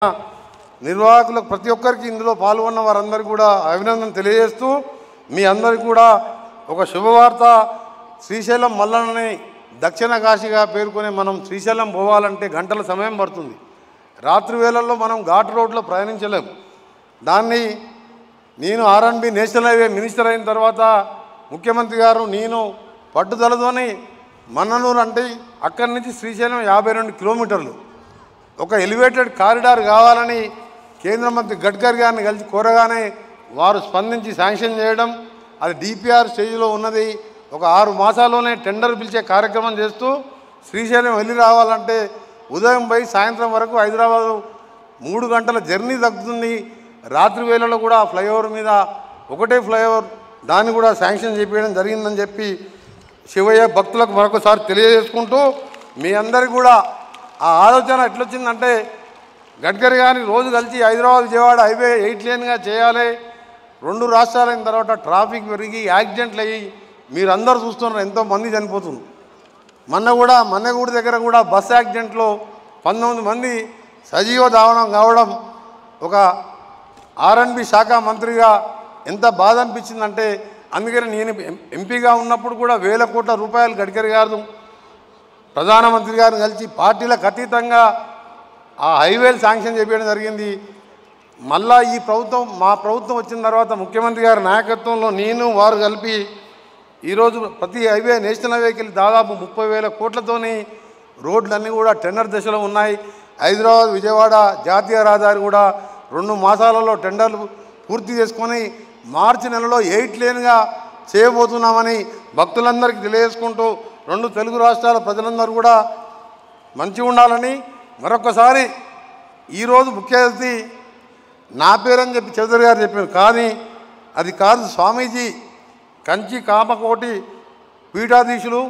నిర్వాహకులకు ప్రతి ఒక్కరికి ఇందులో పాల్గొన్న వారందరికీ కూడా అభినందన తెలియజేస్తూ మీ అందరికీ కూడా ఒక శుభవార్త. శ్రీశైలం మల్లన్నని దక్షిణ కాశీగా పేర్కొనే మనం శ్రీశైలం పోవాలంటే గంటల సమయం పడుతుంది. రాత్రి వేళల్లో మనం ఘాట్ రోడ్లో ప్రయాణించలేం. దాన్ని నేను R&B నేషనల్ హైవే మినిస్టర్ అయిన తర్వాత ముఖ్యమంత్రి గారు నేను పట్టుదలతోని మన్ననూరు అంటే అక్కడి నుంచి శ్రీశైలం 52 కిలోమీటర్లు ఒక ఎలివేటెడ్ కారిడార్ కావాలని కేంద్ర మంత్రి గడ్కరీ గారిని కలిసి కోరగానే వారు స్పందించి శాంక్షన్ చేయడం, అది DPR స్టేజ్లో ఉన్నది. ఒక 6 మాసాల్లోనే టెండర్ పిలిచే కార్యక్రమం చేస్తూ శ్రీశైలం వెళ్ళి రావాలంటే ఉదయం పోయి సాయంత్రం వరకు హైదరాబాద్ 3 గంటల జర్నీ తగ్గుతుంది. రాత్రి వేళలో కూడా ఫ్లైఓవర్ మీద ఒకటే ఫ్లైఓవర్ దాన్ని కూడా శాంక్షన్ చేపించడం జరిగిందని చెప్పి శివయ్య భక్తులకు మరొకసారి తెలియజేసుకుంటూ మీ అందరికీ కూడా ఆ ఆలోచన ఎట్లొచ్చిందంటే గడ్కరీ గారిని రోజు కలిసి హైదరాబాద్ విజయవాడ హైవే 8 లేన్గా చేయాలి. 2 రాష్ట్రాలైన తర్వాత ట్రాఫిక్ పెరిగి యాక్సిడెంట్లు అయ్యి మీరందరూ చూస్తున్నారు, ఎంతోమంది చనిపోతుంది. మన్నగూడి దగ్గర కూడా బస్ యాక్సిడెంట్లో 19 మంది సజీవ దావనం కావడం ఒక R&B శాఖ మంత్రిగా ఎంత బాధ అనిపించిందంటే, అందుకని నేను ఎంపీగా ఉన్నప్పుడు కూడా వేల కోట్ల రూపాయలు గడ్కరీ గారు ప్రధానమంత్రి గారిని కలిసి పార్టీలకు అతీతంగా ఆ హైవేలు శాంక్షన్ చేయడం జరిగింది. మళ్ళా ఈ ప్రభుత్వం మా ప్రభుత్వం వచ్చిన తర్వాత ముఖ్యమంత్రి గారి నాయకత్వంలో నేను వారు కలిపి ఈరోజు ప్రతి హైవే నేషనల్ హైవేకి వెళ్ళి దాదాపు 30,000 కోట్లతోని రోడ్లన్నీ కూడా టెండర్ దశలో ఉన్నాయి. హైదరాబాద్ విజయవాడ జాతీయ రహదారి కూడా 2 మాసాలలో టెండర్లు పూర్తి చేసుకొని మార్చి నెలలో 8 లేన్గా చేయబోతున్నామని భక్తులందరికీ తెలియజేసుకుంటూ 2 తెలుగు రాష్ట్రాల ప్రజలందరూ కూడా మంచిగా ఉండాలని మరొకసారి ఈరోజు ముఖ్య అతిథి నా పేరని చెప్పి చౌదరి గారు చెప్పారు, కానీ అది కాదు. స్వామీజీ కంచి కామకోటి పీఠాధీశులు